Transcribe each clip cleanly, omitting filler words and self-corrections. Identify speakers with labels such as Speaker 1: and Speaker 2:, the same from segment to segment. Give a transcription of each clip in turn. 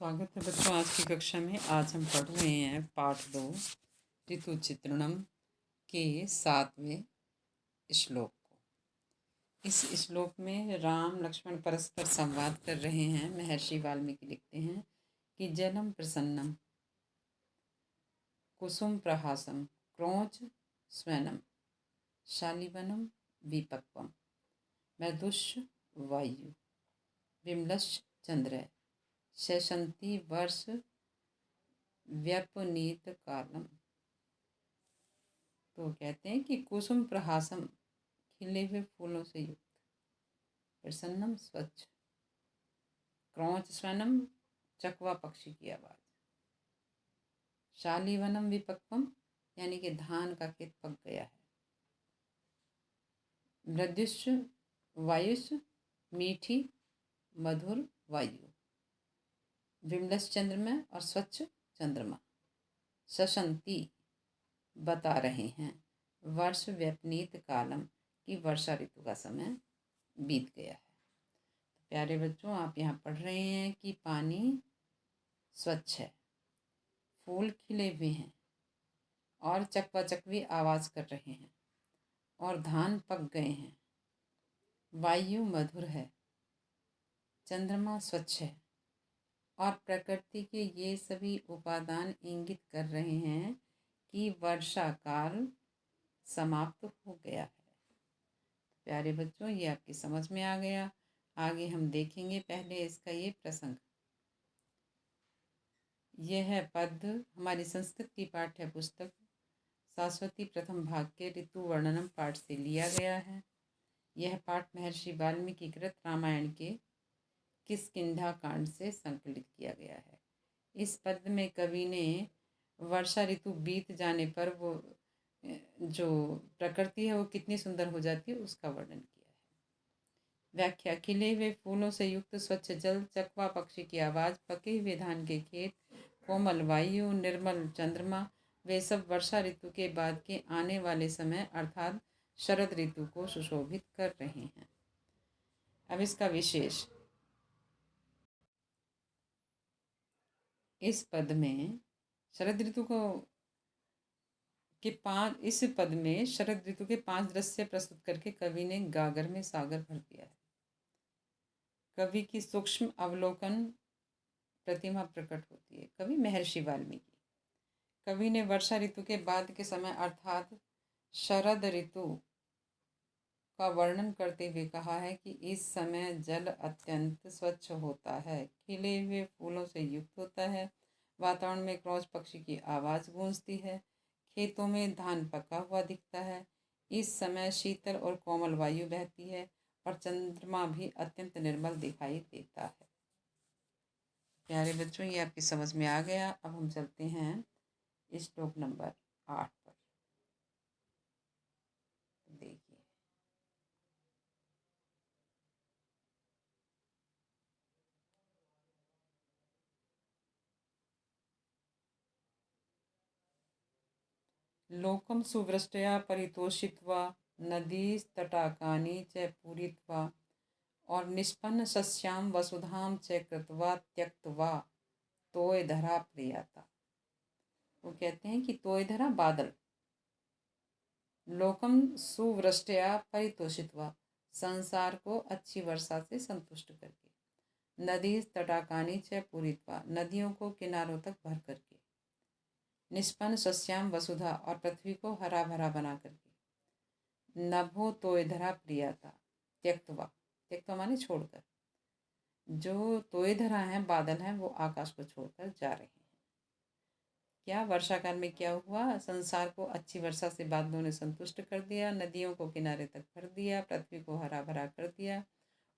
Speaker 1: स्वागत है बच्चों आज की कक्षा में। आज हम पढ़ रहे हैं पाठ 2 ऋतु चित्रणम के 7वें श्लोक को। इस श्लोक में राम लक्ष्मण परस्पर संवाद कर रहे हैं। महर्षि वाल्मीकि लिखते हैं कि जलम प्रसन्नम कुसुम प्रहासम क्रौच स्वनम शालिवनम विपक्वम मृदुश्च वायु विमलश्च चंद्र शैशंती वर्ष व्यपनीत कालम। तो कहते हैं कि कुसुम प्रहासम खिले हुए फूलों से युक्त, प्रसन्नम स्वच्छ, क्रौच स्वनम चकवा पक्षी की आवाज, शालीवनम विपक्वम यानी कि धान का खेत पक गया है, मृदुश्च वायुश्च मीठी मधुर वायु, विमलस चंद्रमा और स्वच्छ चंद्रमा, शशंती बता रहे हैं, वर्ष व्यपनीत कालम की वर्षा ऋतु का समय बीत गया है। तो प्यारे बच्चों, आप यहाँ पढ़ रहे हैं कि पानी स्वच्छ है, फूल खिले हुए हैं और चकवा चकवी आवाज कर रहे हैं और धान पक गए हैं, वायु मधुर है, चंद्रमा स्वच्छ है और प्रकृति के ये सभी उपादान इंगित कर रहे हैं कि वर्षा काल समाप्त हो गया है। प्यारे बच्चों, ये आपकी समझ में आ गया। आगे हम देखेंगे। पहले इसका ये प्रसंग, यह पद हमारी संस्कृत की पाठ्य पुस्तक सरस्वती प्रथम भाग के ऋतु वर्णनम पाठ से लिया गया है। यह पाठ महर्षि वाल्मीकि कृत रामायण के किष्किंधा कांड से संकलित किया गया है। इस पद में कवि ने वर्षा ऋतु बीत जाने पर वो जो प्रकृति है वो कितनी सुंदर हो जाती है उसका वर्णन किया है। व्याख्या, खिले हुए फूलों से युक्त स्वच्छ जल, चकवा पक्षी की आवाज, पके हुए धान के खेत, कोमल वायु, निर्मल चंद्रमा, वे सब वर्षा ऋतु के बाद के आने वाले समय अर्थात शरद ऋतु को सुशोभित कर रहे हैं। अब इसका विशेष, इस पद में शरद ऋतु को इस पद में शरद ऋतु के 5 दृश्य प्रस्तुत करके कवि ने गागर में सागर भर दिया है। कवि की सूक्ष्म अवलोकन प्रतिमा प्रकट होती है। कवि महर्षि वाल्मीकि, कवि ने वर्षा ऋतु के बाद के समय अर्थात शरद ऋतु का वर्णन करते हुए कहा है कि इस समय जल अत्यंत स्वच्छ होता है, खिले हुए फूलों से युक्त होता है, वातावरण में क्रौच पक्षी की आवाज़ गूंजती है, खेतों में धान पका हुआ दिखता है, इस समय शीतल और कोमल वायु बहती है और चंद्रमा भी अत्यंत निर्मल दिखाई देता है। प्यारे बच्चों, ये आपकी समझ में आ गया। अब हम चलते हैं श्लोक नंबर 8 पर। देखिए, लोकम सुवृष्टया परितोषित्वा नदीस्तटाकानि च पूरित्वा और निष्पन्न सस्याम वसुधाम च कृत्वा त्यक्त्वा तोय धरा प्रियाता। वो कहते हैं कि तोय धरा बादल, लोकम सुवृष्टया परितोषित्वा संसार को अच्छी वर्षा से संतुष्ट करके, नदी तटाकानी च पूरित्वा नदियों को किनारों तक भर करके, निष्पन्न सस्याम वसुधा और पृथ्वी को हरा भरा बना करके, नभो तोय धरा प्रियाता त्यक्तवा माने छोड़कर, जो तोय धरा है बादल हैं वो आकाश को छोड़कर जा रहे हैं। क्या वर्षा काल में क्या हुआ? संसार को अच्छी वर्षा से बादलों ने संतुष्ट कर दिया, नदियों को किनारे तक भर दिया, पृथ्वी को हरा भरा कर दिया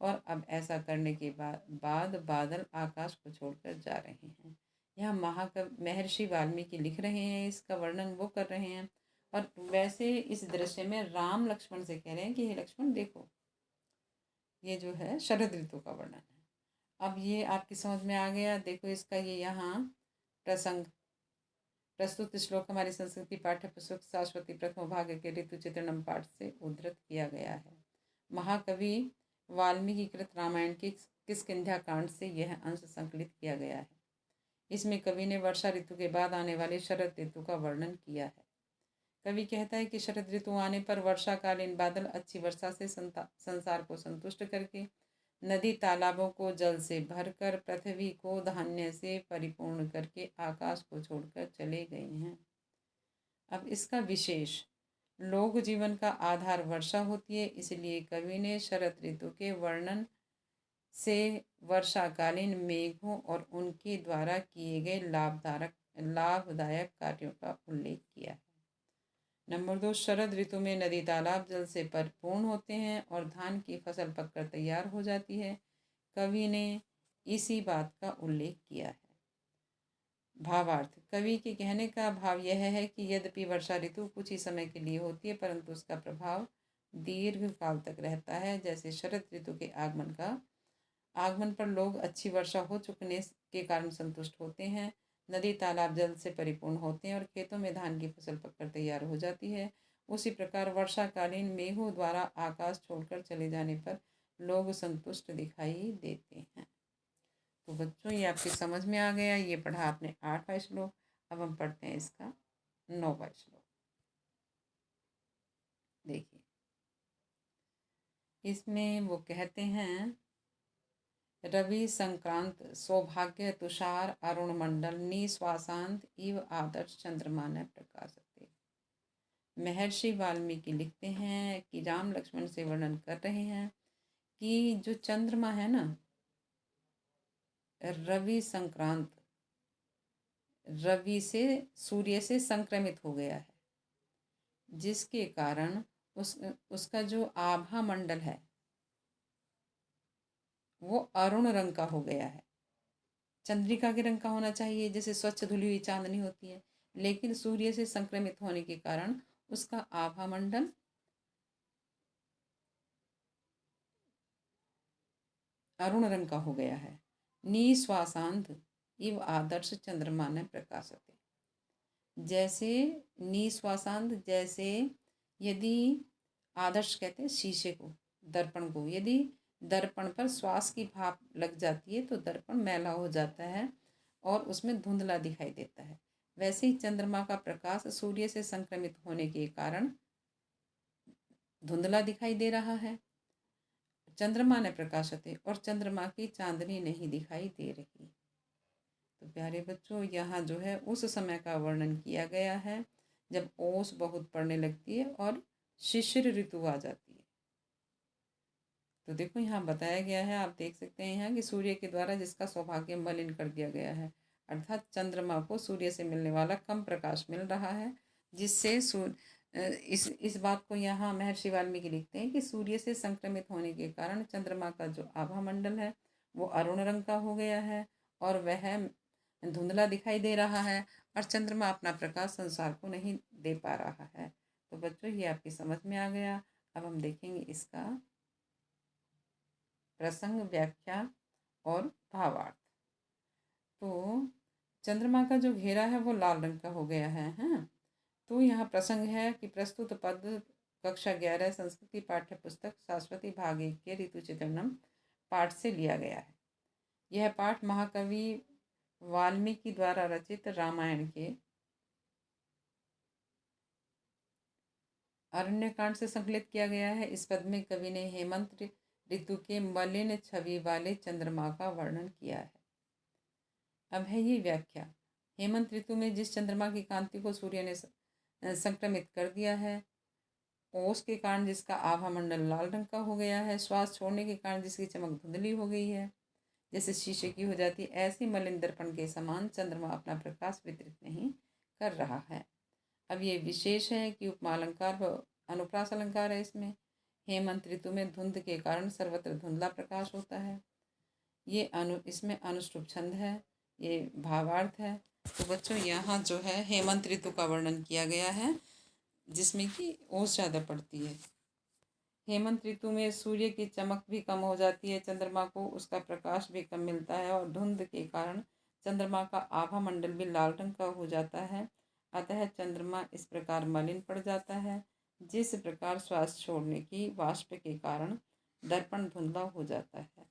Speaker 1: और अब ऐसा करने के बाद बादल आकाश को छोड़कर जा रहे हैं। यहाँ महाकवि महर्षि वाल्मीकि लिख रहे हैं, इसका वर्णन वो कर रहे हैं और वैसे इस दृश्य में राम लक्ष्मण से कह रहे हैं कि हे लक्ष्मण देखो, ये जो है शरद ऋतु का वर्णन है। अब ये आपकी समझ में आ गया। देखो, इसका ये यहाँ प्रसंग प्रस्तुत श्लोक हमारी संस्कृति पाठ्य पुस्तक सरस्वती प्रथम भाग के ऋतु चित्रणम पाठ से उद्धृत किया गया है। महाकवि वाल्मीकि कृत रामायण के किष्किंधा कांड से यह अंश संकलित किया गया है। इसमें कवि ने वर्षा ऋतु के बाद आने वाले शरद ऋतु का वर्णन किया है। कवि कहता है कि शरद ऋतु आने पर वर्षाकालीन बादल अच्छी वर्षा से संसार को संतुष्ट करके, नदी तालाबों को जल से भरकर, पृथ्वी को धान्य से परिपूर्ण करके आकाश को छोड़कर चले गए हैं। अब इसका विशेष, लोक जीवन का आधार वर्षा होती है, इसलिए कवि ने शरद ऋतु के वर्णन से वर्षाकालीन मेघों और उनके द्वारा किए गए लाभदायक कार्यों का उल्लेख किया है। नंबर 2, शरद ऋतु में नदी तालाब जल से परिपूर्ण होते हैं और धान की फसल पककर तैयार हो जाती है। कवि ने इसी बात का उल्लेख किया है। भावार्थ, कवि के कहने का भाव यह है कि यद्यपि वर्षा ऋतु कुछ ही समय के लिए होती है, परंतु उसका प्रभाव दीर्घ काल तक रहता है। जैसे शरद ऋतु के आगमन पर लोग अच्छी वर्षा हो चुकने के कारण संतुष्ट होते हैं, नदी तालाब जल से परिपूर्ण होते हैं और खेतों में धान की फसल पककर तैयार हो जाती है। उसी प्रकार वर्षाकालीन मेघों द्वारा आकाश छोड़कर चले जाने पर लोग संतुष्ट दिखाई देते हैं। तो बच्चों, ये आपकी समझ में आ गया। ये पढ़ा आपने 8वां श्लोक। अब हम पढ़ते हैं इसका 9वां श्लोक। देखिए, इसमें वो कहते हैं, रवि संक्रांत सौभाग्य तुषार अरुण मंडल निश्वासांत इव आदर्श चंद्रमा न प्रकाशते। महर्षि वाल्मीकि लिखते हैं कि राम लक्ष्मण से वर्णन कर रहे हैं कि जो चंद्रमा है ना, रवि संक्रांत, रवि से, सूर्य से संक्रमित हो गया है, जिसके कारण उसका जो आभा मंडल है वो अरुण रंग का हो गया है। चंद्रिका के रंग का होना चाहिए, जैसे स्वच्छ धुली हुई चांदनी होती है, लेकिन सूर्य से संक्रमित होने के कारण उसका आभा मंडल अरुण रंग का हो गया है। निश्वासांत इव आदर्श चंद्रमा ने प्रकाशते। जैसे निश्वासांत, जैसे यदि आदर्श कहते हैं शीशे को, दर्पण को, यदि दर्पण पर श्वास की भाप लग जाती है तो दर्पण मैला हो जाता है और उसमें धुंधला दिखाई देता है। वैसे ही चंद्रमा का प्रकाश सूर्य से संक्रमित होने के कारण धुंधला दिखाई दे रहा है। चंद्रमा ने प्रकाशते, और चंद्रमा की चांदनी नहीं दिखाई दे रही। तो प्यारे बच्चों, यहाँ जो है उस समय का वर्णन किया गया है जब ओस बहुत पड़ने लगती है और शिशिर ऋतु आ जाती है। तो देखो, यहाँ बताया गया है, आप देख सकते हैं यहाँ कि सूर्य के द्वारा जिसका सौभाग्य मलिन कर दिया गया है, अर्थात चंद्रमा को सूर्य से मिलने वाला कम प्रकाश मिल रहा है, जिससे इस बात को यहाँ महर्षि वाल्मीकि लिखते हैं कि सूर्य से संक्रमित होने के कारण चंद्रमा का जो आभा मंडल है वो अरुण रंग का हो गया है और वह धुंधला दिखाई दे रहा है और चंद्रमा अपना प्रकाश संसार को नहीं दे पा रहा है। तो बच्चों, ये आपकी समझ में आ गया। अब हम देखेंगे इसका प्रसंग, व्याख्या और भावार्थ। तो चंद्रमा का जो घेरा है वो लाल रंग का हो गया है, हाँ। तो यहाँ प्रसंग है कि प्रस्तुत पद कक्षा 11 संस्कृति पाठ्य पुस्तक शाश्वती भाग 1 के ऋतु चित्रणम पाठ से लिया गया है। यह पाठ महाकवि वाल्मीकि द्वारा रचित रामायण के अरण्यकांड से संकलित किया गया है। इस पद में कवि ने हेमंत ऋतु के मलिन छवि वाले चंद्रमा का वर्णन किया है। अब है ये व्याख्या। हेमंत ऋतु में जिस चंद्रमा की कांति को सूर्य ने संक्रमित कर दिया है, ओस के कारण जिसका आभा मंडल लाल रंग का हो गया है, श्वास छोड़ने के कारण जिसकी चमक धुंधली हो गई है, जैसे शीशे की हो जाती है, ऐसी मलिन दर्पण के समान चंद्रमा अपना प्रकाश वितरित नहीं कर रहा है। अब ये विशेष है कि उपमा अलंकार व अनुप्रास अलंकार है इसमें। हेमंत ऋतु में धुंध के कारण सर्वत्र धुंधला प्रकाश होता है। ये इसमें अनुष्टुप छंद है, ये भावार्थ है। तो बच्चों, यहाँ जो है हेमंत ऋतु का वर्णन किया गया है जिसमें कि ओस ज़्यादा पड़ती है। हेमंत ऋतु में सूर्य की चमक भी कम हो जाती है, चंद्रमा को उसका प्रकाश भी कम मिलता है और धुंध के कारण चंद्रमा का आभा मंडल भी लाल रंग का हो जाता है। अतः चंद्रमा इस प्रकार मलिन पड़ जाता है, जिस प्रकार श्वास छोड़ने की वाष्प के कारण दर्पण धुंधला हो जाता है।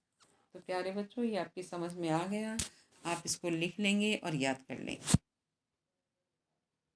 Speaker 1: तो प्यारे बच्चों, ये आपकी समझ में आ गया। आप इसको लिख लेंगे और याद कर लेंगे।